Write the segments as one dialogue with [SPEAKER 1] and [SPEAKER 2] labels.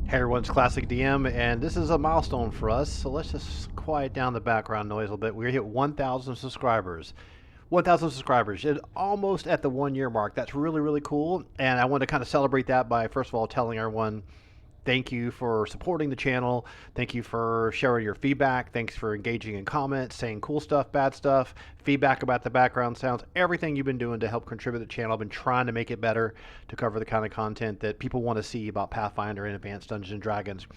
[SPEAKER 1] Hey everyone's Classic DM, and this is a milestone for us, so let's just quiet down the background noise a little bit. We hit 1,000 subscribers. 1,000 subscribers. It's almost at the 1 year mark. That's really, really cool, and I want to kind of celebrate that by, first of all, telling everyone thank you for supporting the channel. Thank you for sharing your feedback. Thanks for engaging in comments, saying cool stuff, bad stuff, feedback about the background sounds, everything you've been doing to help contribute to the channel. I've been trying to make it better to cover the kind of content that people want to see about Pathfinder and Advanced Dungeons and Dragons.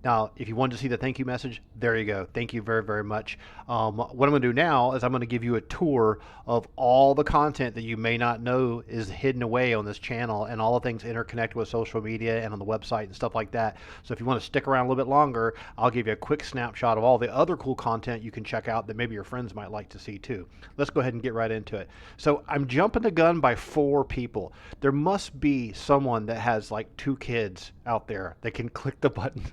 [SPEAKER 1] Now, if you wanted to see the thank you message, there you go. Thank you very, very much. What I'm going to do now is I'm going to give you a tour of all the content that you may not know is hidden away on this channel and all the things interconnected with social media and on the website and stuff like that. So if you want to stick around a little bit longer, I'll give you a quick snapshot of all the other cool content you can check out that maybe your friends might like to see too. Let's go ahead and get right into it. So I'm jumping the gun by 4 people. There must be someone that has like 2 kids out there that can click the button.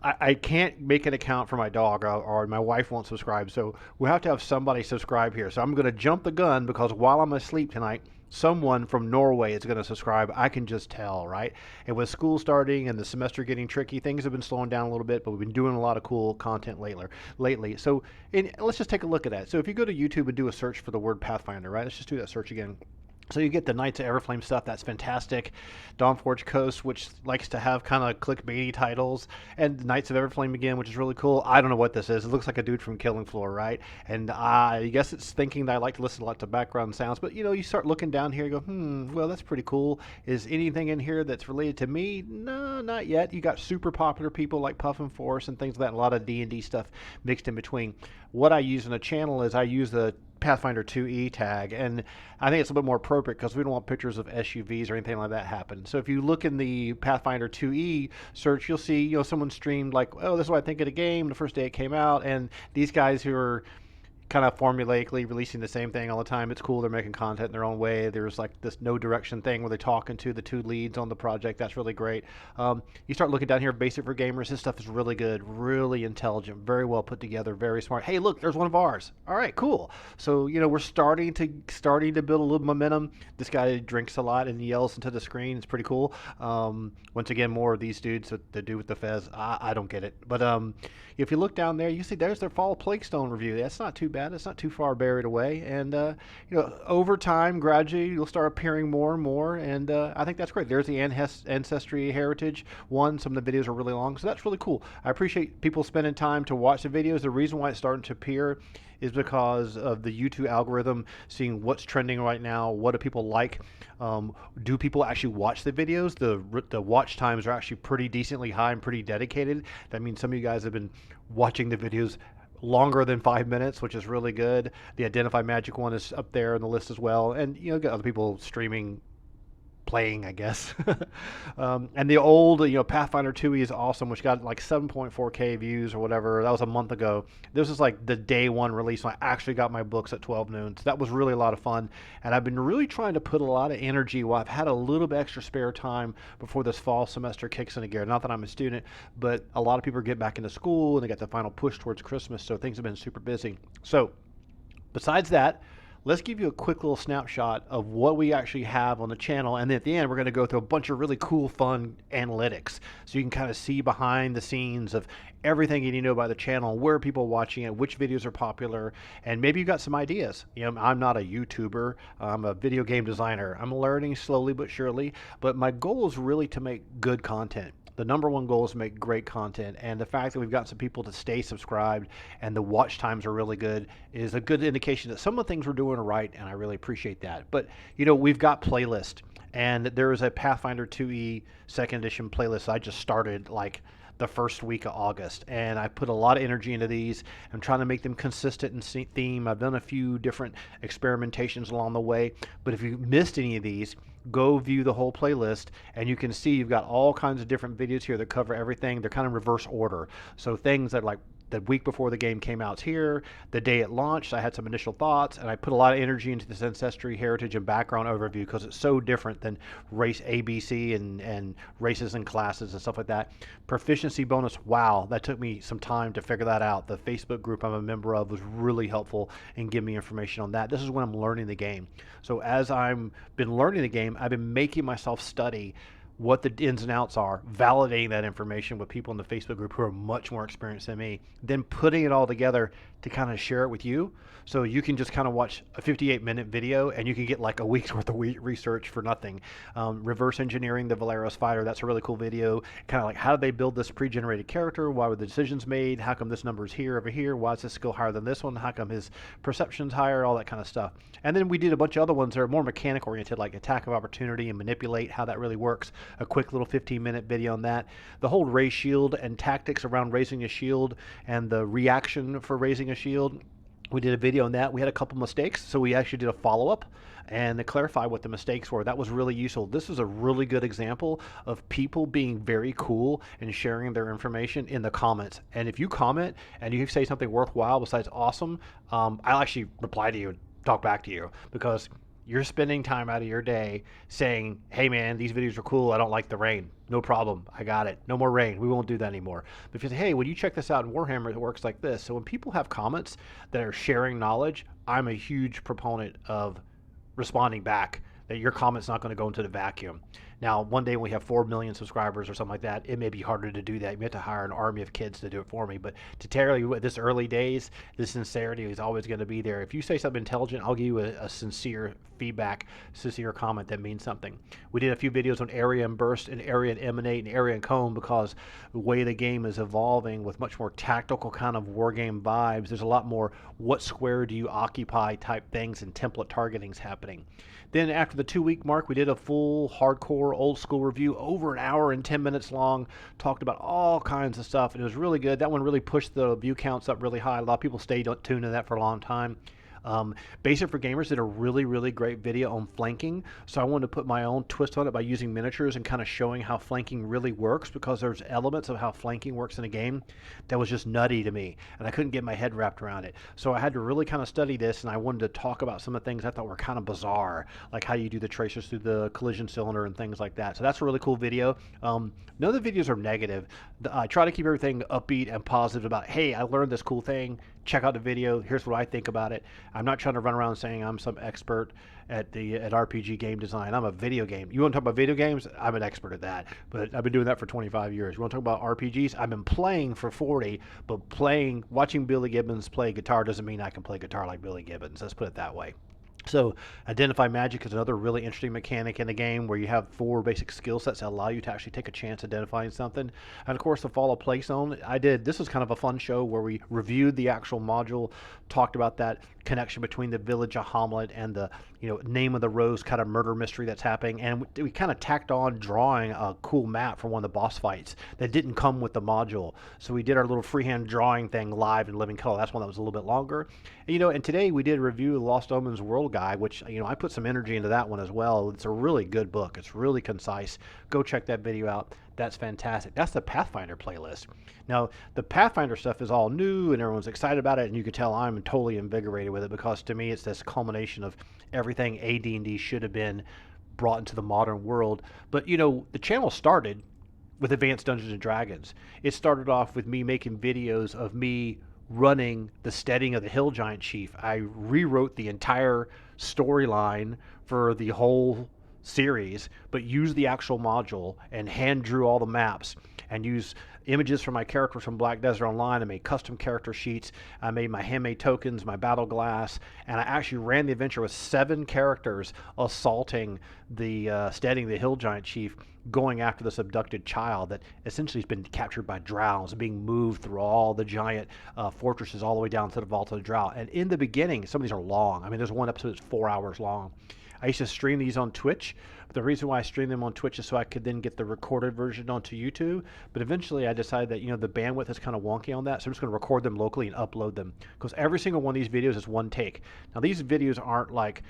[SPEAKER 1] I can't make an account for my dog, or my wife won't subscribe. So we have to have somebody subscribe here. So I'm going to jump the gun because while I'm asleep tonight, someone from Norway is going to subscribe. I can just tell, right? And with school starting and the semester getting tricky, things have been slowing down a little bit, but we've been doing a lot of cool content lately. So let's just take a look at that. So if you go to YouTube and do a search for the word Pathfinder, right? Let's just do that search again. So you get the Knights of Everflame stuff. That's fantastic. Dawnforge Coast, which likes to have kind of clickbaity titles, and Knights of Everflame again, which is really cool. I don't know what this is. It looks like a dude from Killing Floor, right? And I guess it's thinking that I like to listen a lot to background sounds. But you start looking down here, you go, well, that's pretty cool. Is anything in here that's related to me? No, not yet. You got super popular people like Puff and Force and things like that, and a lot of D&D stuff mixed in between. What I use in the channel is I use the Pathfinder 2E tag, and I think it's a little bit more appropriate because we don't want pictures of SUVs or anything like that happen. So if you look in the Pathfinder 2E search, you'll see someone streamed like, oh, this is what I think of the game the first day it came out, and these guys who are kind of formulaically releasing the same thing all the time. It's cool. They're making content in their own way. There's like this no direction thing where they're talking to the 2 leads on the project. That's really great. You start looking down here, Basic for Gamers. This stuff is really good, really intelligent, very well put together, very smart. Hey, look, there's one of ours. All right, cool. So we're starting to build a little momentum. This guy drinks a lot and yells into the screen. It's pretty cool. Once again, more of these dudes that do with the Fez. I don't get it, but if you look down there, you see there's their Fall Plague Stone review. That's not too bad. It's not too far buried away. And, over time, gradually, you'll start appearing more and more. And I think that's great. There's the Ancestry Heritage one. Some of the videos are really long. So that's really cool. I appreciate people spending time to watch the videos. The reason why it's starting to appear is because of the YouTube algorithm, seeing what's trending right now, what do people like, do people actually watch the videos? The watch times are actually pretty decently high and pretty dedicated. That means some of you guys have been watching the videos longer than 5 minutes, which is really good. The Identify Magic one is up there on the list as well, and got other people streaming, playing, I guess. And the old, Pathfinder 2E is awesome, which got like 7.4K views or whatever. That was a month ago. This is like the day 1 release when I actually got my books at 12 noon. So that was really a lot of fun. And I've been really trying to put a lot of energy while I've had a little bit extra spare time before this fall semester kicks into gear. Not that I'm a student, but a lot of people are getting back into school and they got the final push towards Christmas. So things have been super busy. So besides that, let's give you a quick little snapshot of what we actually have on the channel. And then at the end, we're going to go through a bunch of really cool, fun analytics. So you can kind of see behind the scenes of everything you need to know about the channel, where people are watching it, which videos are popular, and maybe you got some ideas. I'm not a YouTuber. I'm a video game designer. I'm learning slowly but surely, but my goal is really to make good content. The number one goal is to make great content, and the fact that we've got some people to stay subscribed and the watch times are really good is a good indication that some of the things we're doing are right, and I really appreciate that. But we've got playlists, and there is a Pathfinder 2E second edition playlist I just started like the first week of August, and I put a lot of energy into these. I'm trying to make them consistent in theme. I've done a few different experimentations along the way, but if you missed any of these, go view the whole playlist, and you can see you've got all kinds of different videos here that cover everything. They're kind of reverse order. So things that like the week before the game came out here, the day it launched, I had some initial thoughts, and I put a lot of energy into this ancestry, heritage, and background overview because it's so different than race ABC and races and classes and stuff like that. Proficiency bonus, wow, that took me some time to figure that out. The Facebook group I'm a member of was really helpful in giving me information on that. This is when I'm learning the game. So as I've been learning the game, I've been making myself study what the ins and outs are, validating that information with people in the Facebook group who are much more experienced than me, then putting it all together to kind of share it with you. So you can just kind of watch a 58-minute video and you can get like a week's worth of research for nothing. Reverse engineering the Valeros fighter, that's a really cool video. Kind of like, how did they build this pre-generated character? Why were the decisions made? How come this number is here over here? Why is this skill higher than this one? How come his perception's higher? All that kind of stuff. And then we did a bunch of other ones that are more mechanic oriented, like attack of opportunity and manipulate, how that really works. A quick little 15-minute video on that. The whole raise shield and tactics around raising a shield and the reaction for raising a shield. We did a video on that. We had a couple mistakes, so we actually did a follow-up and to clarify what the mistakes were. That was really useful. This is a really good example of people being very cool and sharing their information in the comments. And if you comment and you say something worthwhile besides awesome, I'll actually reply to you and talk back to you, because you're spending time out of your day saying, hey man, these videos are cool, I don't like the rain. No problem, I got it. No more rain, we won't do that anymore. But if you say, hey, when you check this out in Warhammer, it works like this. So when people have comments that are sharing knowledge, I'm a huge proponent of responding back, that your comment's not going to go into the vacuum. Now, one day when we have 4 million subscribers or something like that, it may be harder to do that. You have to hire an army of kids to do it for me. But to tell you, this early days, the sincerity is always going to be there. If you say something intelligent, I'll give you a sincere feedback, sincere comment that means something. We did a few videos on area and burst and area and emanate and area and comb, because the way the game is evolving with much more tactical kind of war game vibes, there's a lot more what square do you occupy type things and template targetings happening. Then after the 2-week mark, we did a full hardcore old school review, over an hour and 10 minutes long, talked about all kinds of stuff, and it was really good. That one really pushed the view counts up really high. A lot of people stayed tuned to that for a long time. Basic for Gamers did a really, really great video on flanking, so I wanted to put my own twist on it by using miniatures and kind of showing how flanking really works, because there's elements of how flanking works in a game that was just nutty to me, and I couldn't get my head wrapped around it. So I had to really kind of study this, and I wanted to talk about some of the things I thought were kind of bizarre, like how you do the tracers through the collision cylinder and things like that. So that's a really cool video. None of the videos are negative. I try to keep everything upbeat and positive about, hey, I learned this cool thing, check out the video, here's what I think about it. I'm not trying to run around saying I'm some expert at RPG game design. I'm a video game. You want to talk about video games? I'm an expert at that, but I've been doing that for 25 years. You want to talk about RPGs? I've been playing for 40, but watching Billy Gibbons play guitar doesn't mean I can play guitar like Billy Gibbons. Let's put it that way. So Identify Magic is another really interesting mechanic in the game, where you have 4 basic skill sets that allow you to actually take a chance identifying something. And of course, the Fall of Plague Zone, this was kind of a fun show where we reviewed the actual module, talked about that connection between the village of Hamlet and the name of the rose kind of murder mystery that's happening, and we kind of tacked on drawing a cool map for one of the boss fights that didn't come with the module. So we did our little freehand drawing thing live in living color. That's one that was a little bit longer. And today we did a review of the Lost Omens World Guide, which I put some energy into that one as well. It's a really good book. It's really concise. Go check that video out. That's fantastic. That's the Pathfinder playlist. Now, the Pathfinder stuff is all new and everyone's excited about it, and you can tell I'm totally invigorated with it, because to me it's this culmination of everything AD&D should have been brought into the modern world. But the channel started with Advanced Dungeons and Dragons. It started off with me making videos of me running the steadying of the Hill Giant Chief. I rewrote the entire storyline for the whole series, but used the actual module and hand drew all the maps and used images from my characters from Black Desert Online. I made custom character sheets. I made my handmade tokens, my battle glass, and I actually ran the adventure with 7 characters assaulting steadying the Hill Giant Chief, going after this abducted child that essentially has been captured by drows and being moved through all the giant fortresses all the way down to the Vault of the Drow. And in the beginning, some of these are long. I mean, there's one episode that's 4 hours long. I used to stream these on Twitch. But the reason why I stream them on Twitch is so I could then get the recorded version onto YouTube. But eventually I decided that, the bandwidth is kind of wonky on that. So I'm just going to record them locally and upload them, because every single one of these videos is one take. Now, these videos aren't like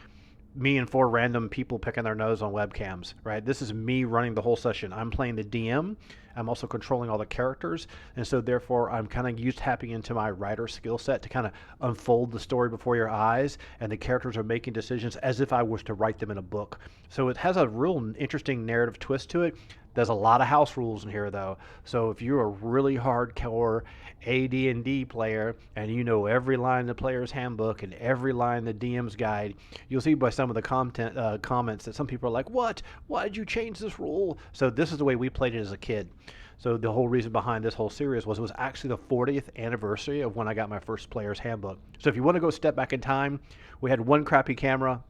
[SPEAKER 1] me and 4 random people picking their nose on webcams, right? This is me running the whole session. I'm playing the DM. I'm also controlling all the characters, and so therefore I'm kind of tapping into my writer skill set to kind of unfold the story before your eyes, and the characters are making decisions as if I was to write them in a book. So it has a real interesting narrative twist to it There's a lot of house rules in here, though. So if you're a really hardcore AD&D player and you know every line in the player's handbook and every line in the DM's guide, you'll see by some of the comments that some people are like, "What? Why did you change this rule?" So this is the way we played it as a kid. So the whole reason behind this whole series was it was actually the 40th anniversary of when I got my first player's handbook. So if you want to go step back in time, we had one crappy camera,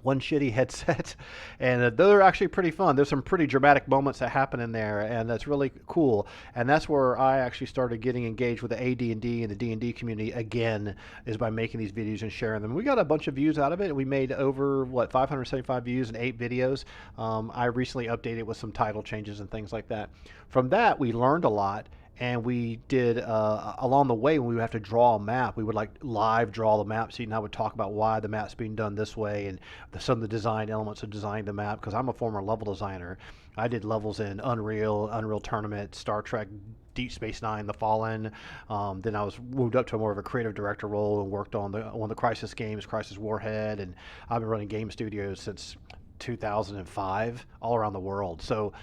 [SPEAKER 1] one shitty headset, and they're actually pretty fun. There's some pretty dramatic moments that happen in there, and that's really cool. And that's where I actually started getting engaged with the AD&D and the D&D community again, is by making these videos and sharing them. We got a bunch of views out of it. We made over 575 views and 8 videos. I recently updated with some title changes and things like that. From that, we learned a lot. And we did, along the way, when we would have to draw a map, we would like live draw the map sheet, and I would talk about why the map's being done this way and some of the design elements of designing the map, because I'm a former level designer. I did levels in Unreal Tournament, Star Trek, Deep Space Nine, The Fallen. Then I was moved up to more of a creative director role and worked on the Crisis games, Crisis Warhead, and I've been running game studios since 2005 all around the world. So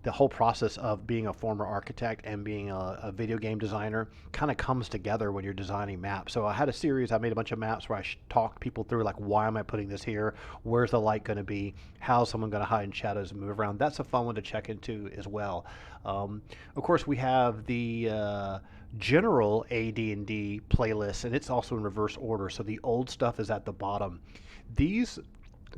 [SPEAKER 1] the whole process of being a former architect and being a video game designer kind of comes together when you're designing maps. So I had a series, I made a bunch of maps where I talked people through like, why am I putting this here? Where's the light going to be? How's someone going to hide in shadows and move around? That's a fun one to check into as well. Of course, we have the general AD&D playlist, and it's also in reverse order. So the old stuff is at the bottom. This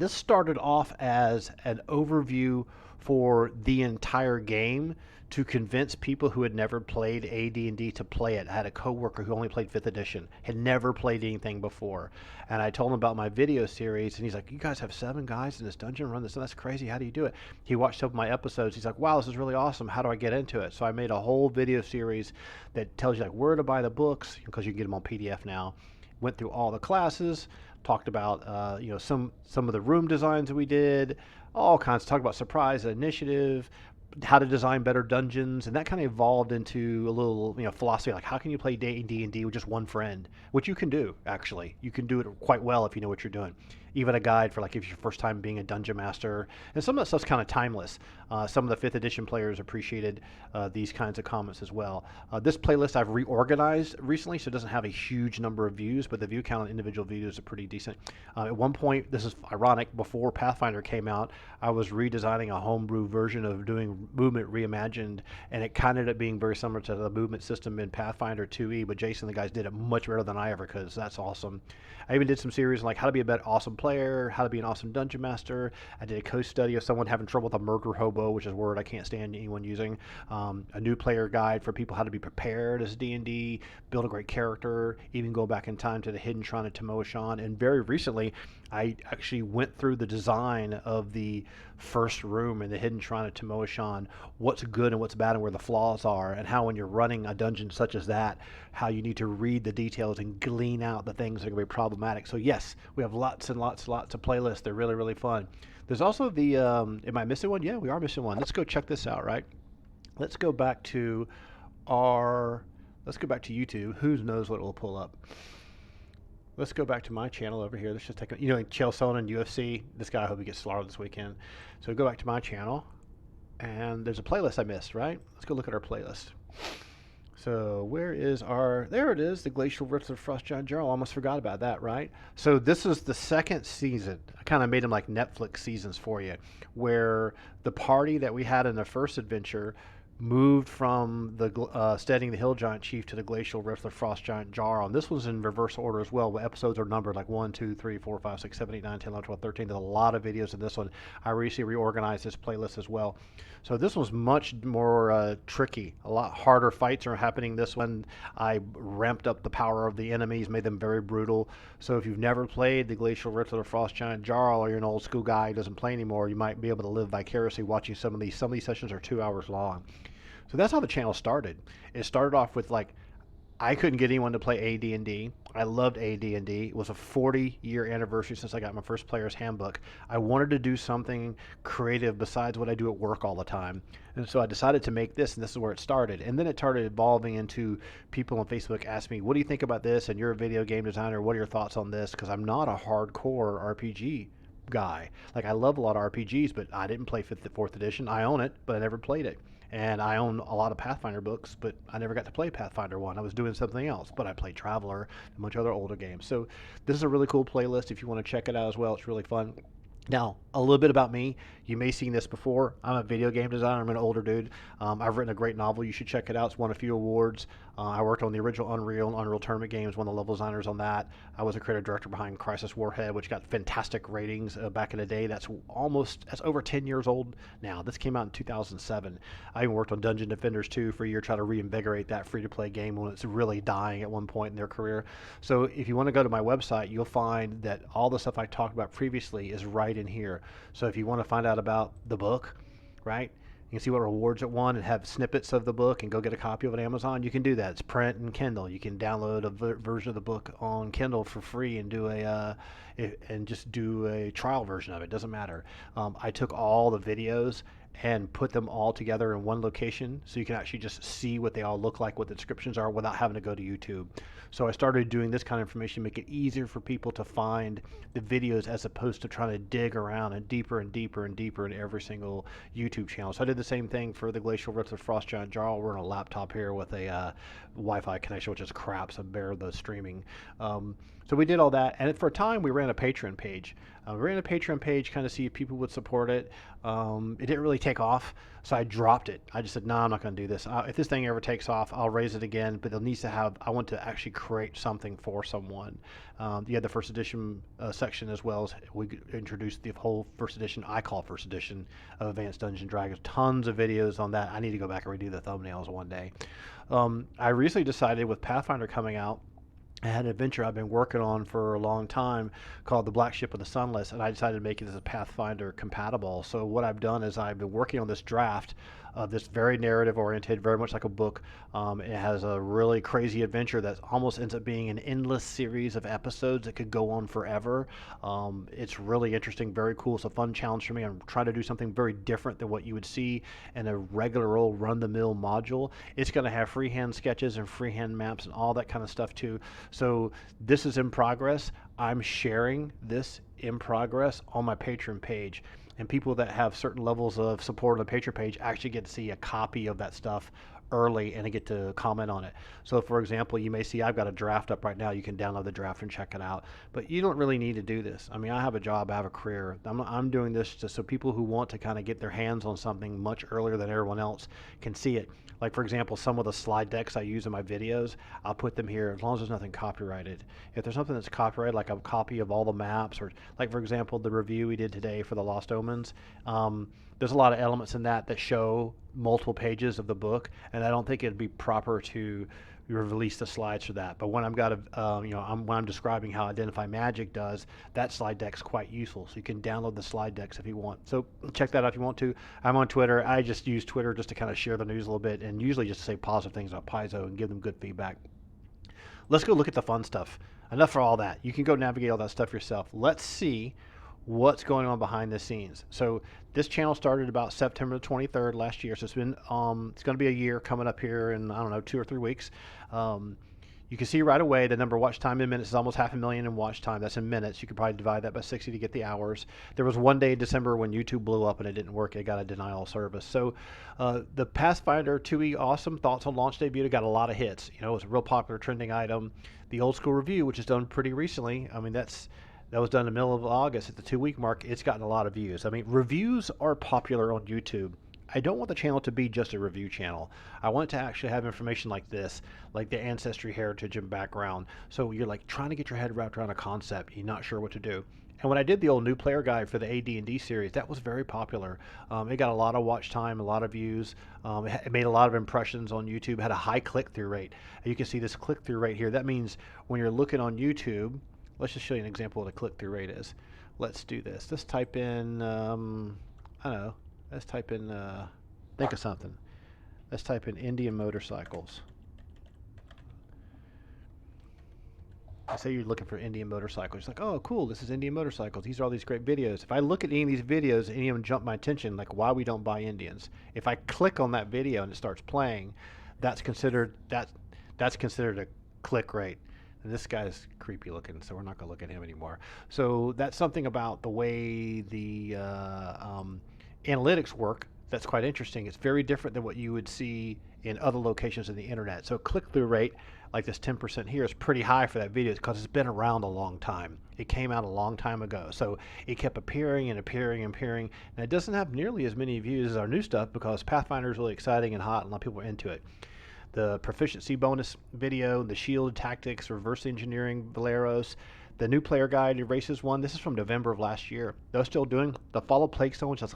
[SPEAKER 1] started off as an overview for the entire game to convince people who had never played AD&D to play it. I had a coworker who only played 5th edition, had never played anything before. And I told him about my video series, and he's like, "You guys have 7 guys in this dungeon run this? That's crazy. How do you do it?" He watched some of my episodes. He's like, "Wow, this is really awesome. How do I get into it?" So I made a whole video series that tells you like where to buy the books, because you can get them on PDF now. Went through all the classes, talked about some of the room designs that we did, all kinds. Talked about surprise initiative, how to design better dungeons, and that kind of evolved into a little philosophy like how can you play D&D with just one friend, which you can do. Actually, you can do it quite well if you know what you're doing. Even a guide for like if your first time being a dungeon master, and some of that stuff's kind of timeless. Some of the 5th edition players appreciated these kinds of comments as well. This playlist I've reorganized recently, so it doesn't have a huge number of views, but the view count on individual videos are pretty decent. At one point, this is ironic, before Pathfinder came out, I was redesigning a homebrew version of doing movement reimagined, and it kind of ended up being very similar to the movement system in Pathfinder 2e, but Jason and the guys did it much better than I ever could, so that's awesome. I even did some series like how to be a better awesome player, how to be an awesome dungeon master. I did a co-study of someone having trouble with a murder hobo, which is a word I can't stand anyone using. A new player guide for people how to be prepared as D&D, build a great character, even go back in time to the Hidden Shrine of Timoashan. And very recently, I actually went through the design of the first room in the Hidden Shrine of Timoashan, what's good and what's bad and where the flaws are, and how when you're running a dungeon such as that, how you need to read the details and glean out the things that are going to be problematic. So yes, we have lots and lots of playlists. They're really, really fun. There's also the, am I missing one? Yeah, we are missing one. Let's go check this out, right? Let's go back to YouTube. Who knows what it will pull up? Let's go back to my channel over here. Let's just take Chael Sonnen UFC. This guy, I hope he gets slaughtered this weekend. So go back to my channel, and there's a playlist I missed, right? Let's go look at our playlist. So where is there it is, the Glacial Rift of Frost Giant Jarl. Almost forgot about that, right? So this is the second season. I kind of made them like Netflix seasons for you, where the party that we had in the first adventure moved from the studying the Hill Giant Chief to the Glacial Rift of Frost Giant Jarl. And this was in reverse order as well. Episodes are numbered like 1, 2, 3, 4, 5, 6, 7, 8, 9, 10, 11, 12, 13. There's a lot of videos in this one. I recently reorganized this playlist as well. So this one's much more tricky. A lot harder fights are happening this one. I ramped up the power of the enemies, made them very brutal. So if you've never played the Glacial Rift of the Frost Giant Jarl, or you're an old school guy who doesn't play anymore, you might be able to live vicariously watching some of these. Some of these sessions are 2 hours long. So that's how the channel started. It started off with like, I couldn't get anyone to play AD&D. I loved AD&D. It was a 40-year anniversary since I got my first player's handbook. I wanted to do something creative besides what I do at work all the time. And so I decided to make this, and this is where it started. And then it started evolving into people on Facebook ask me, what do you think about this? And you're a video game designer. What are your thoughts on this? Because I'm not a hardcore RPG guy. Like I love a lot of RPGs, but I didn't play 5th, 4th edition. I own it, but I never played it. And I own a lot of Pathfinder books, but I never got to play Pathfinder 1. I was doing something else, but I played Traveler and a bunch of other older games. So this is a really cool playlist if you want to check it out as well. It's really fun. Now, a little bit about me. You may have seen this before. I'm a video game designer. I'm an older dude. I've written a great novel. You should check it out. It's won a few awards. I worked on the original Unreal and Unreal Tournament games, one of the level designers on that. I was a creative director behind Crisis Warhead, which got fantastic ratings back in the day. That's over 10 years old now. This came out in 2007. I even worked on Dungeon Defenders 2 for a year, trying to reinvigorate that free-to-play game when it's really dying at one point in their career. So if you want to go to my website, you'll find that all the stuff I talked about previously is right in here. So if you want to find out about the book, right? You can see what rewards it won and have snippets of the book and go get a copy of it on Amazon. You can do that. It's print and Kindle. You can download a version of the book on Kindle for free and just do a trial version of it. Doesn't matter. I took all the videos and put them all together in one location so you can actually just see what they all look like, what the descriptions are, without having to go to YouTube. So I started doing this kind of information, make it easier for people to find the videos as opposed to trying to dig around and deeper and deeper and deeper in every single YouTube channel. So I did the same thing for the Glacial Rift of Frost Giant Jarl. We're on a laptop here with a Wi-Fi connection, which is crap, so bear the streaming. So we did all that, and for a time we ran a Patreon page. We ran a Patreon page kind of see if people would support it. It didn't really take off, so I dropped it. I just said, no, I'm not going to do this. If this thing ever takes off, I'll raise it again, but I want to actually create something for someone. You had the first edition section, as well as we introduced the whole first edition, I call first edition, of Advanced Dungeons & Dragons. Tons of videos on that. I need to go back and redo the thumbnails one day. I recently decided, with Pathfinder coming out, I had an adventure I've been working on for a long time called The Black Ship of the Sunless, and I decided to make it as a Pathfinder compatible. So what I've done is I've been working on this draft of this very narrative oriented, very much like a book. It has a really crazy adventure that almost ends up being an endless series of episodes that could go on forever. It's really interesting, very cool. It's a fun challenge for me. I'm trying to do something very different than what you would see in a regular old run-the-mill module. It's going to have freehand sketches and freehand maps and all that kind of stuff too. So this is in progress. I'm sharing this in progress on my Patreon page. And people that have certain levels of support on the Patreon page actually get to see a copy of that stuff early, and they get to comment on it. So for example, you may see I've got a draft up right now. You can download the draft and check it out, but you don't really need to do this. I mean, I have a job, I have a career. I'm doing this just so people who want to kind of get their hands on something much earlier than everyone else can see it. Like, for example, some of the slide decks I use in my videos, I'll put them here as long as there's nothing copyrighted. If there's something that's copyrighted, like a copy of all the maps, or like, for example, the review we did today for the Lost Omens, there's a lot of elements in that show multiple pages of the book, and I don't think it'd be proper to release the slides for that. But when when I'm describing how Identify Magic does, that slide deck's quite useful. So you can download the slide decks if you want. So check that out if you want to. I'm on Twitter. I just use Twitter just to kind of share the news a little bit, and usually just say positive things about Paizo and give them good feedback. Let's go look at the fun stuff. Enough for all that. You can go navigate all that stuff yourself. Let's see what's going on behind the scenes. So this channel started about September the 23rd last year. So it's been it's going to be a year coming up here in, I don't know, 2 or 3 weeks. You can see right away the number of watch time in minutes is almost 500,000 in watch time. That's in minutes. You could probably divide that by 60 to get the hours. There was one day in December when YouTube blew up and it didn't work. It got a denial of service. So the Pathfinder 2e Awesome Thoughts on Launch Debut got a lot of hits. You know, it was a real popular trending item. The Old School Review, which is done pretty recently, I mean, that was done in the middle of August at the 2-week mark. It's gotten a lot of views. I mean, reviews are popular on YouTube. I don't want the channel to be just a review channel. I want it to actually have information like this, like the ancestry, heritage, and background. So you're like trying to get your head wrapped around a concept. You're not sure what to do. And when I did the old new player guide for the AD&D series, that was very popular. It got a lot of watch time, a lot of views. It made a lot of impressions on YouTube. It had a high click-through rate. You can see this click-through rate here. That means when you're looking on YouTube, let's just show you an example of what a click-through rate is. Let's do this. Let's type in, I don't know, let's type in, think of something. Let's type in Indian motorcycles. Let's say you're looking for Indian motorcycles. It's like, oh, cool, this is Indian motorcycles. These are all these great videos. If I look at any of these videos, any of them jump my attention, like why we don't buy Indians. If I click on that video and it starts playing, that's considered a click rate. And this guy's creepy looking, so we're not going to look at him anymore. So that's something about the way the analytics work that's quite interesting. It's very different than what you would see in other locations in the internet. So click-through rate, like this 10% here, is pretty high for that video because it's been around a long time. It came out a long time ago. So it kept appearing and appearing and appearing. And it doesn't have nearly as many views as our new stuff because Pathfinder is really exciting and hot and a lot of people are into it. The proficiency bonus video, the shield tactics, reverse engineering, Valeros, the new player guide erases one. This is from November of last year. They're still doing the follow plague stone, which is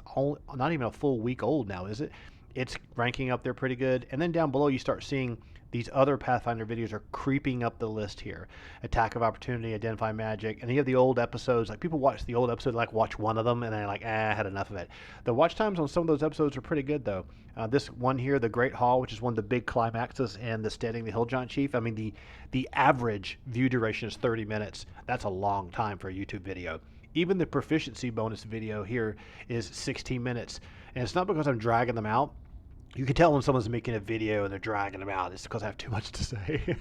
[SPEAKER 1] not even a full week old now, is it? It's ranking up there pretty good. And then down below, you start seeing these other Pathfinder videos are creeping up the list here. Attack of Opportunity, Identify Magic, and you have the old episodes. Like people watch the old episode, like watch one of them, and they're like, I had enough of it. The watch times on some of those episodes are pretty good, though. This one here, The Great Hall, which is one of the big climaxes, and the Steadying the Hill Giant Chief. I mean, the average view duration is 30 minutes. That's a long time for a YouTube video. Even the proficiency bonus video here is 16 minutes. And it's not because I'm dragging them out. You can tell when someone's making a video and they're dragging them out. It's because I have too much to say.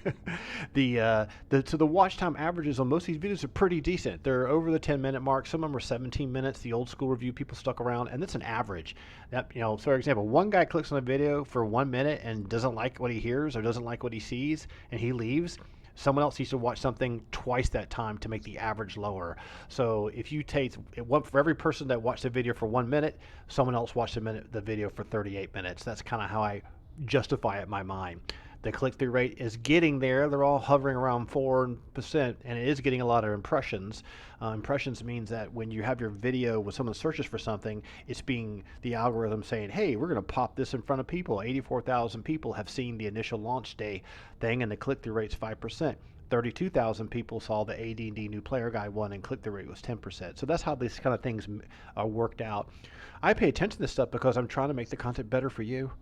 [SPEAKER 1] So the watch time averages on most of these videos are pretty decent. They're over the 10-minute mark. Some of them are 17 minutes. The old school review people stuck around, and that's an average. That, so for example, one guy clicks on a video for 1 minute and doesn't like what he hears or doesn't like what he sees, and he leaves. Someone else needs to watch something twice that time to make the average lower. So if you take for every person that watched the video for 1 minute, someone else watched the video for 38 minutes. That's kind of how I justify it in my mind. The click-through rate is getting there. They're all hovering around 4%, and it is getting a lot of impressions. Impressions means that when you have your video, when someone searches for something, it's being the algorithm saying, hey, we're going to pop this in front of people. 84,000 people have seen the initial launch day thing, and the click-through rate's 5%. 32,000 people saw the AD&D New Player Guide one, and click-through rate was 10%. So that's how these kind of things are worked out. I pay attention to this stuff because I'm trying to make the content better for you.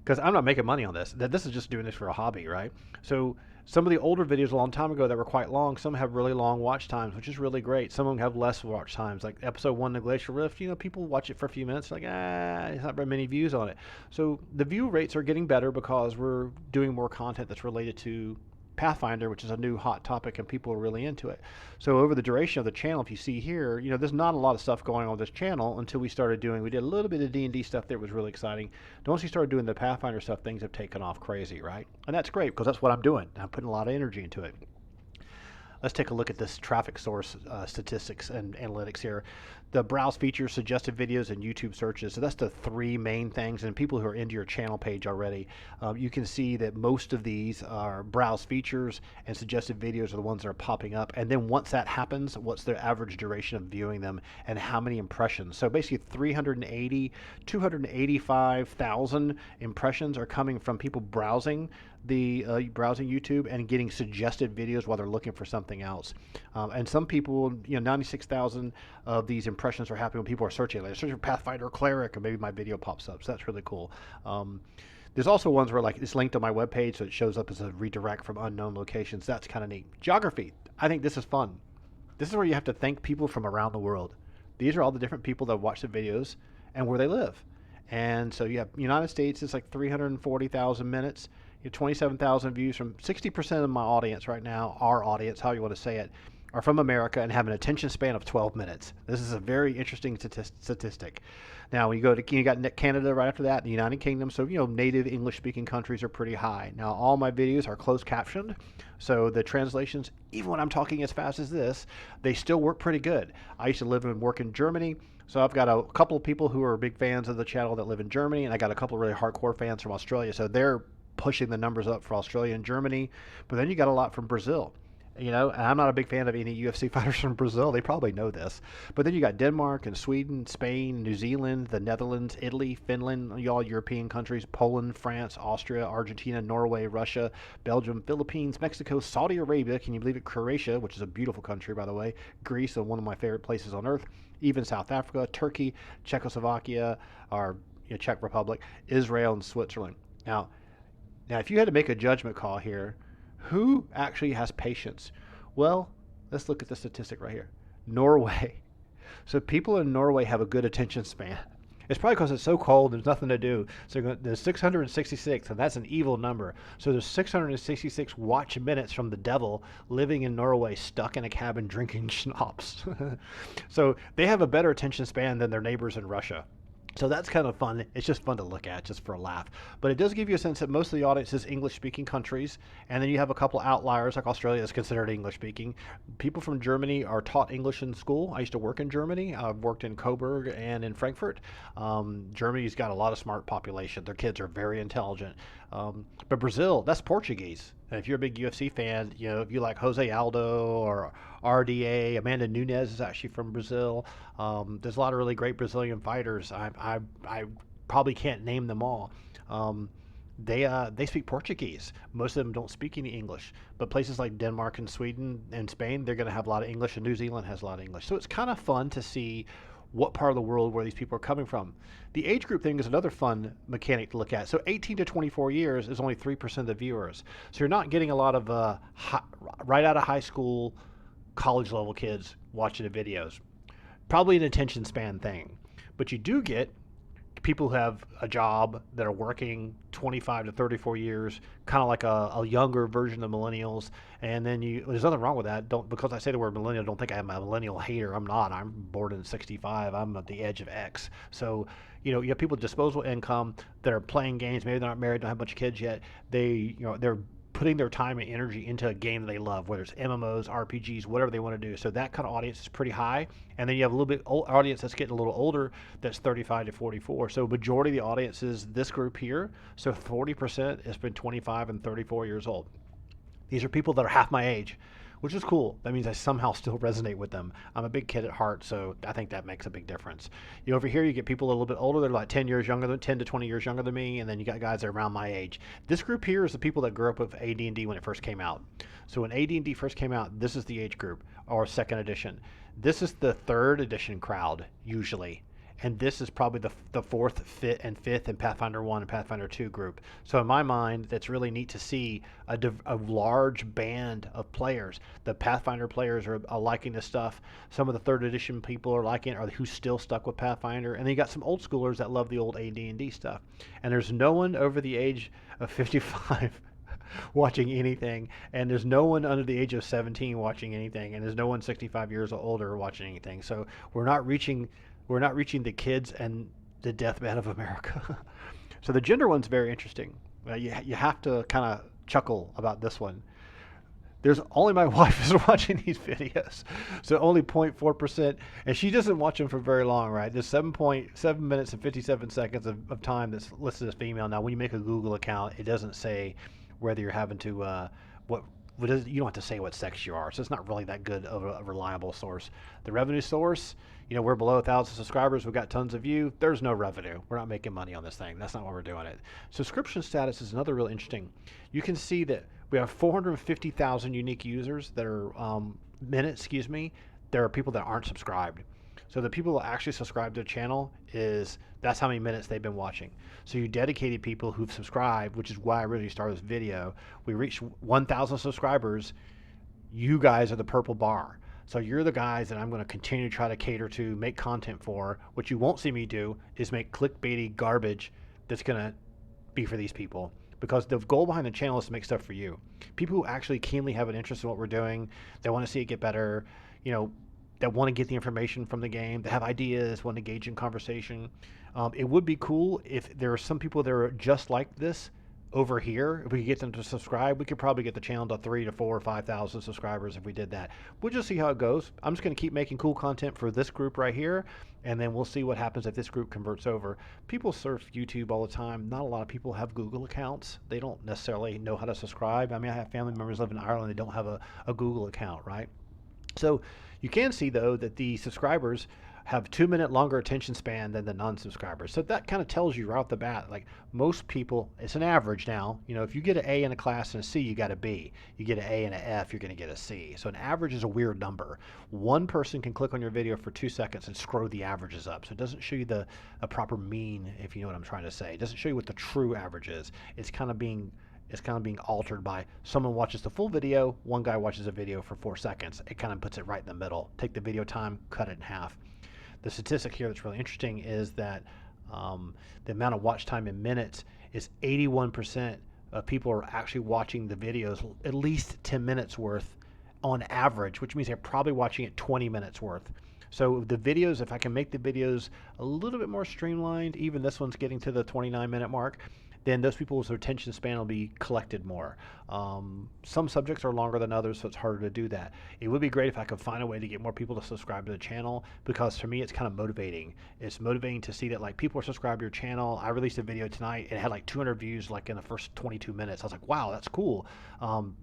[SPEAKER 1] Because I'm not making money on this. This is just doing this for a hobby, right? So some of the older videos a long time ago that were quite long, some have really long watch times, which is really great. Some of them have less watch times, like episode 1 of Glacial Rift. people watch it for a few minutes, like, there's not very many views on it. So the view rates are getting better because we're doing more content that's related to Pathfinder, which is a new hot topic, and people are really into it. So over the duration of the channel, if you see here, there's not a lot of stuff going on this channel until we did a little bit of D&D stuff that was really exciting. Once we started doing the Pathfinder stuff, things have taken off crazy, right? And that's great because that's what I'm doing. I'm putting a lot of energy into it. Let's take a look at this traffic source statistics and analytics here. The browse features, suggested videos, and YouTube searches. So that's the three main things. And people who are into your channel page already, you can see that most of these are browse features and suggested videos are the ones that are popping up. And then once that happens, what's their average duration of viewing them and how many impressions? So basically 285,000 impressions are coming from people browsing browsing YouTube and getting suggested videos while they're looking for something else. And some people, 96,000 of these impressions are happening when people are searching. Like searching for Pathfinder Cleric, and maybe my video pops up. So that's really cool. There's also ones where it's linked on my webpage, so it shows up as a redirect from unknown locations. That's kind of neat. Geography. I think this is fun. This is where you have to thank people from around the world. These are all the different people that watch the videos and where they live. And so you have United States, it's like 340,000 minutes. You have 27,000 views from 60% of my audience right now, our audience, how you want to say it, are from America and have an attention span of 12 minutes. This is a very interesting statistic. Now, when you got Canada right after that, the United Kingdom, so, native English-speaking countries are pretty high. Now, all my videos are closed captioned, so the translations, even when I'm talking as fast as this, they still work pretty good. I used to live and work in Germany, so I've got a couple of people who are big fans of the channel that live in Germany, and I got a couple of really hardcore fans from Australia, so they're pushing the numbers up for Australia and Germany. But then you got a lot from Brazil. And I'm not a big fan of any UFC fighters from Brazil. They probably know this. But then you got Denmark and Sweden, Spain, New Zealand, the Netherlands, Italy, Finland, all European countries, Poland, France, Austria, Argentina, Norway, Russia, Belgium, Philippines, Mexico, Saudi Arabia, can you believe it, Croatia, which is a beautiful country, by the way, Greece, one of my favorite places on earth, even South Africa, Turkey, Czechoslovakia, or Czech Republic, Israel, and Switzerland. Now, if you had to make a judgment call here, who actually has patience? Well, let's look at the statistic right here. Norway. So people in Norway have a good attention span. It's probably because it's so cold, there's nothing to do. So there's 666, and that's an evil number. So there's 666 watch minutes from the devil living in Norway, stuck in a cabin drinking schnapps. So they have a better attention span than their neighbors in Russia. So that's kind of fun. It's just fun to look at, just for a laugh. But it does give you a sense that most of the audience is English-speaking countries, and then you have a couple outliers, like Australia is considered English-speaking. People from Germany are taught English in school. I used to work in Germany. I've worked in Coburg and in Frankfurt. Germany's got a lot of smart population. Their kids are very intelligent. But Brazil, that's Portuguese. And if you're a big UFC fan, you know, if you like Jose Aldo or RDA, Amanda Nunes is actually from Brazil. There's a lot of really great Brazilian fighters. I probably can't name them all. They speak Portuguese. Most of them don't speak any English. But places like Denmark and Sweden and Spain, they're going to have a lot of English, and New Zealand has a lot of English. So it's kind of fun to see what part of the world where these people are coming from. The age group thing is another fun mechanic to look at. So 18 to 24 years is only 3% of the viewers. So you're not getting a lot of right out of high school, college level kids watching the videos. Probably an attention span thing. But you do get people who have a job that are working 25 to 34 years, kind of like a younger version of millennials. And then there's nothing wrong with that. Because I say the word millennial, don't think I'm a millennial hater. I'm not. I'm born in '65. I'm at the edge of X. So, you know, you have people with disposable income that are playing games. Maybe they're not married, don't have a bunch of kids yet. They're putting their time and energy into a game that they love, whether it's MMOs, RPGs, whatever they want to do. So that kind of audience is pretty high. And then you have a little bit audience that's getting a little older, that's 35 to 44. So majority of the audience is this group here. So 40% has been 25 and 34 years old. These are people that are half my age, which is cool. That means I somehow still resonate with them. I'm a big kid at heart, so I think that makes a big difference. Over here, you get people a little bit older. They're like 10 to 20 years younger than me, and then you got guys that are around my age. This group here is the people that grew up with AD&D when it first came out. So when AD&D first came out, this is the age group, or second edition. This is the third edition crowd, usually. And this is probably the fourth, fifth, and Pathfinder 1 and Pathfinder 2 group. So in my mind, that's really neat to see a large band of players. The Pathfinder players are liking this stuff. Some of the third edition people are liking it, or who's still stuck with Pathfinder. And then you got some old schoolers that love the old AD&D stuff. And there's no one over the age of 55 watching anything, and there's no one under the age of 17 watching anything, and there's no one 65 years or older watching anything. So we're not reaching the kids and the deathbed of America. So the gender one's very interesting. You have to kind of chuckle about this one. There's only my wife is watching these videos, so only 0.4%, and she doesn't watch them for very long, right? There's 7.7 minutes and 57 seconds of time that's listed as female. Now, when you make a Google account, it doesn't say whether you're having to you don't have to say what sex you are, so it's not really that good of a reliable source. The revenue source, we're below 1,000 subscribers. We've got tons of views. There's no revenue. We're not making money on this thing. That's not why we're doing it. Subscription status is another really interesting. You can see that we have 450,000 unique users that are There are people that aren't subscribed. So the people that actually subscribe to the channel, that's how many minutes they've been watching. So you dedicated people who've subscribed, which is why I really started this video. We reached 1,000 subscribers. You guys are the purple bar. So you're the guys that I'm going to continue to try to cater to, make content for. What you won't see me do is make clickbaity garbage that's going to be for these people. Because the goal behind the channel is to make stuff for you. People who actually keenly have an interest in what we're doing, they want to see it get better, that want to get the information from the game, that have ideas, want to engage in conversation. It would be cool if there are some people that are just like this over here. If we could get them to subscribe, we could probably get the channel to 3,000 to 4,000 or 5,000 subscribers if we did that. We'll just see how it goes. I'm just going to keep making cool content for this group right here, and then we'll see what happens if this group converts over. People surf YouTube all the time. Not a lot of people have Google accounts. They don't necessarily know how to subscribe. I mean, I have family members live in Ireland. They don't have a Google account, right? So you can see, though, that the subscribers have 2-minute longer attention span than the non-subscribers. So that kind of tells you right off the bat, like most people, it's an average now. If you get an A in a class and a C, you got a B. You get an A and an F, you're going to get a C. So an average is a weird number. One person can click on your video for 2 seconds and scroll the averages up. So it doesn't show you a proper mean, if you know what I'm trying to say. It doesn't show you what the true average is. It's kind of being altered by someone watches the full video, one guy watches a video for 4 seconds. It kind of puts it right in the middle. Take the video time, cut it in half. The statistic here that's really interesting is that The amount of watch time in minutes is 81% of people are actually watching the videos at least 10 minutes worth on average, which means they're probably watching it 20 minutes worth. So the videos, if I can make the videos a little bit more streamlined, even this one's getting to the 29-minute mark, then those people's attention span will be collected more. Some subjects are longer than others, so it's harder to do that. It would be great if I could find a way to get more people to subscribe to the channel, because for me it's kind of motivating. It's motivating to see that like people are subscribed to your channel. I released a video tonight and it had like 200 views like in the first 22 minutes. I was like, wow, that's cool.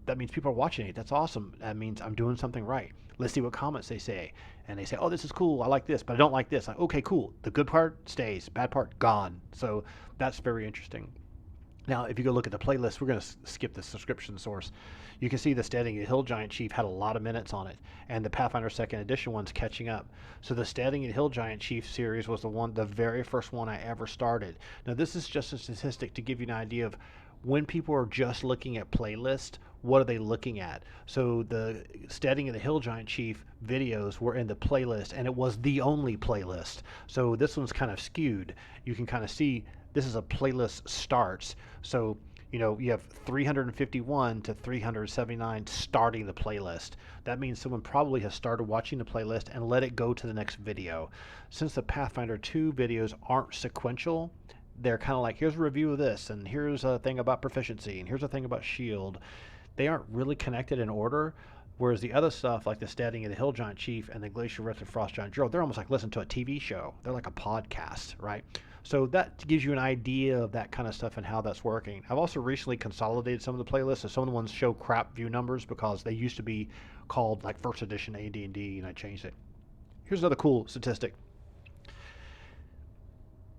[SPEAKER 1] That means people are watching it. That's awesome. That means I'm doing something right. Let's see what comments they say. And they say, oh, this is cool. I like this, but I don't like this. Like, okay, cool. The good part stays, bad part gone. So that's very interesting. Now, if you go look at the playlist, we're going to skip the subscription source. You can see the Steading and Hill Giant Chief had a lot of minutes on it, and the Pathfinder 2nd Edition one's catching up. So the Steading and Hill Giant Chief series was the very first one I ever started. Now, this is just a statistic to give you an idea of when people are just looking at playlist, what are they looking at? So the Steading and the Hill Giant Chief videos were in the playlist, and it was the only playlist. So this one's kind of skewed. You can kind of see this is a playlist starts. So, you know, you have 351 to 379 starting the playlist. That means someone probably has started watching the playlist and let it go to the next video. Since the Pathfinder 2 videos aren't sequential, they're kind of like, here's a review of this, and here's a thing about proficiency, and here's a thing about shield. They aren't really connected in order. Whereas the other stuff, like the Steading of the Hill Giant Chief and the Glacial Rift and Frost Giant Drill, they're almost like listening to a TV show. They're like a podcast, right? So that gives you an idea of that kind of stuff and how that's working. I've also recently consolidated some of the playlists, so some of the ones show crap view numbers because they used to be called like first edition AD&D, and I changed it. Here's another cool statistic.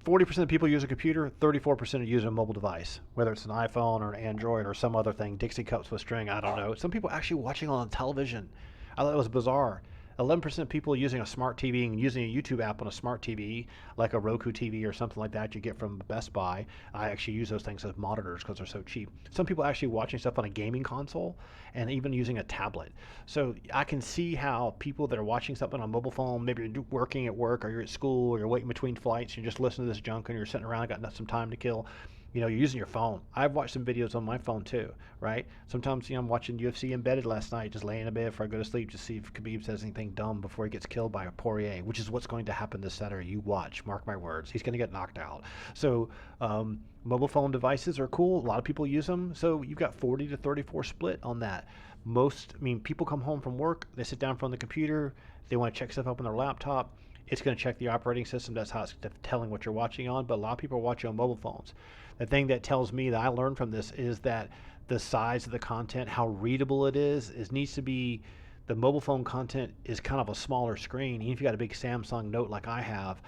[SPEAKER 1] 40% of people use a computer, 34% are using a mobile device, whether it's an iPhone or an Android or some other thing, Dixie cups with string, I don't know. Some people actually watching on television. I thought it was bizarre. 11% of people using a smart TV and using a YouTube app on a smart TV, like a Roku TV or something like that you get from Best Buy. I actually use those things as monitors because they're so cheap. Some people actually watching stuff on a gaming console and even using a tablet. So I can see how people that are watching something on a mobile phone, maybe you're working at work or you're at school or you're waiting between flights, and you're just listening to this junk and you're sitting around, got some time to kill. You know, you're using your phone. I've watched some videos on my phone too, right? Sometimes, you know, I'm watching UFC Embedded last night, just laying in bed before I go to sleep, just see if Khabib says anything dumb before he gets killed by a Poirier, which is what's going to happen this Saturday. You watch, mark my words. He's going to get knocked out. So mobile phone devices are cool. A lot of people use them. So you've got 40 to 34 split on that. People come home from work, they sit down in front of the computer, they want to check stuff up on their laptop. It's going to check the operating system. That's how it's telling what you're watching on. But a lot of people are watching on mobile phones. The thing that tells me that I learned from this is that the size of the content, how readable it is needs to be. The mobile phone content is kind of a smaller screen. Even if you got a big Samsung Note like I have,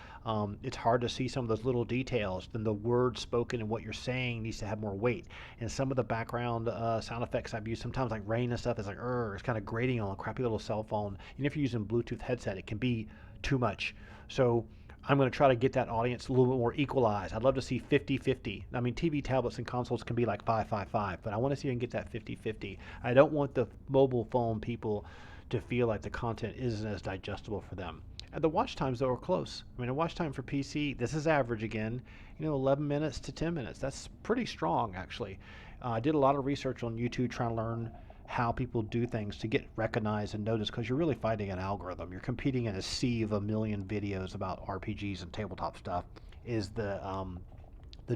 [SPEAKER 1] it's hard to see some of those little details. Then the words spoken and what you're saying needs to have more weight. And some of the background sound effects I've used, sometimes like rain and stuff, is like, it's kind of grating on a crappy little cell phone. And if you're using a Bluetooth headset, it can be too much. So I'm going to try to get that audience a little bit more equalized. I'd love to see 50-50. I mean, TV tablets and consoles can be like 5-5-5, but I want to see if I can get that 50-50. I don't want the mobile phone people to feel like the content isn't as digestible for them. And the watch times, though, are close. I mean, a watch time for PC, this is average again, 11 minutes to 10 minutes. That's pretty strong, actually. I did a lot of research on YouTube trying to learn how people do things to get recognized and noticed, because you're really fighting an algorithm. You're competing in a sea of a million videos about RPGs and tabletop stuff. Is the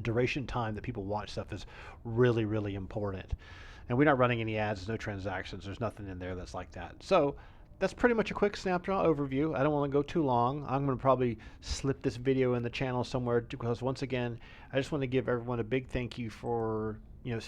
[SPEAKER 1] duration time that people watch stuff is really, really important. And we're not running any ads, there's no transactions, there's nothing in there that's like that. So that's pretty much a quick snapshot overview. I don't want to go too long. I'm going to probably slip this video in the channel somewhere, because once again, I just want to give everyone a big thank you for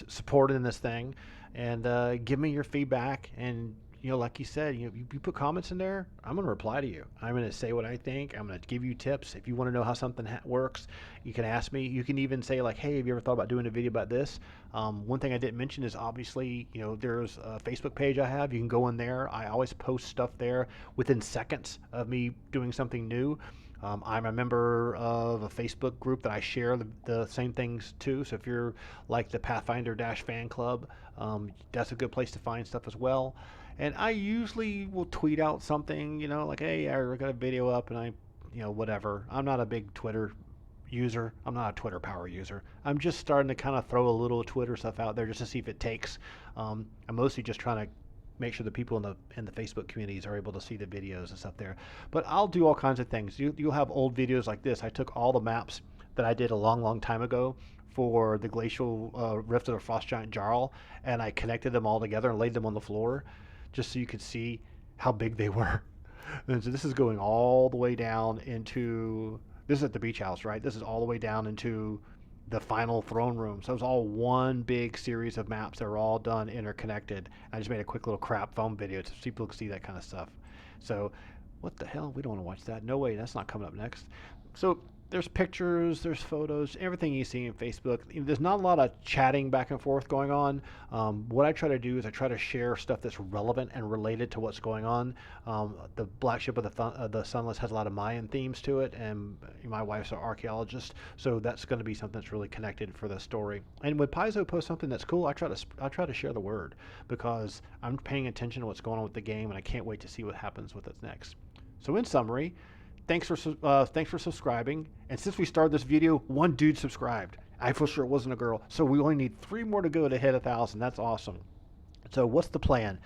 [SPEAKER 1] supporting this thing, and give me your feedback. And like you said, you put comments in there, I'm going to reply to you. I'm going to say what I think. I'm going to give you tips. If you want to know how something works, you can ask me. You can even say like, hey, have you ever thought about doing a video about this? One thing I didn't mention is obviously, there's a Facebook page I have. You can go in there. I always post stuff there within seconds of me doing something new. I'm a member of a Facebook group that I share the same things to. So if you're like the Pathfinder fan club, that's a good place to find stuff as well. And I usually will tweet out something, like, hey, I got a video up, and whatever. I'm not a big Twitter, user. I'm not a Twitter power user. I'm just starting to kind of throw a little Twitter stuff out there just to see if it takes. I'm mostly just trying to make sure the people in the Facebook communities are able to see the videos and stuff there. But I'll do all kinds of things. You'll have old videos like this. I took all the maps that I did a long time ago for the Glacial Rift of the Frost Giant Jarl, and I connected them all together and laid them on the floor just so you could see how big they were. And so this is going all the way down into, this is at the beach house, right? This is all the way down into the final throne room. So it was all one big series of maps that were all done interconnected. I just made a quick little crap foam video so people can see that kind of stuff. So what the hell? We don't want to watch that. No way, that's not coming up next. So there's pictures, there's photos, everything you see in Facebook. There's not a lot of chatting back and forth going on. What I try to do is I try to share stuff that's relevant and related to what's going on. The Black Ship of the Sunless has a lot of Mayan themes to it, and my wife's an archaeologist, so that's going to be something that's really connected for the story. And when Paizo posts something that's cool, I try to share the word because I'm paying attention to what's going on with the game, and I can't wait to see what happens with it next. So in summary, thanks for subscribing. And since we started this video, one dude subscribed. I for sure it wasn't a girl. So we only need 3 more to go to hit 1,000. That's awesome. So what's the plan?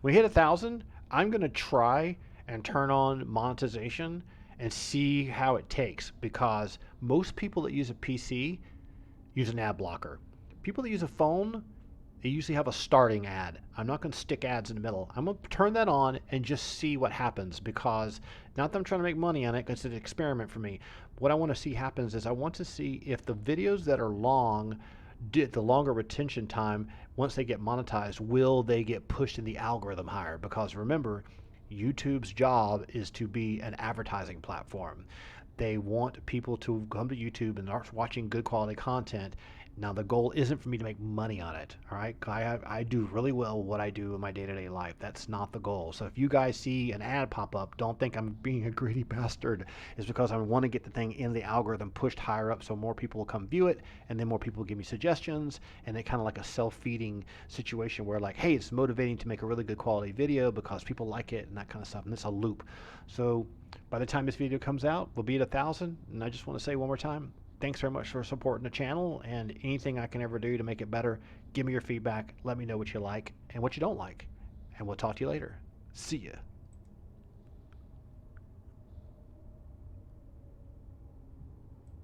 [SPEAKER 1] When we hit 1,000, I'm going to try and turn on monetization and see how it takes, because most people that use a PC use an ad blocker. People that use a phone, they usually have a starting ad. I'm not going to stick ads in the middle. I'm going to turn that on and just see what happens, because not that I'm trying to make money on it, because it's an experiment for me. What I want to see happens is I want to see if the videos that are long, the longer retention time, once they get monetized, will they get pushed in the algorithm higher? Because remember, YouTube's job is to be an advertising platform. They want people to come to YouTube and start watching good quality content. Now, the goal isn't for me to make money on it, all right? I do really well what I do in my day-to-day life. That's not the goal. So if you guys see an ad pop up, don't think I'm being a greedy bastard. It's because I want to get the thing in the algorithm pushed higher up so more people will come view it, and then more people will give me suggestions, and it kind of like a self-feeding situation where like, hey, it's motivating to make a really good quality video because people like it and that kind of stuff, and it's a loop. So by the time this video comes out, we'll be at 1,000, and I just want to say one more time, thanks very much for supporting the channel, and anything I can ever do to make it better, give me your feedback. Let me know what you like and what you don't like, and we'll talk to you later. See ya.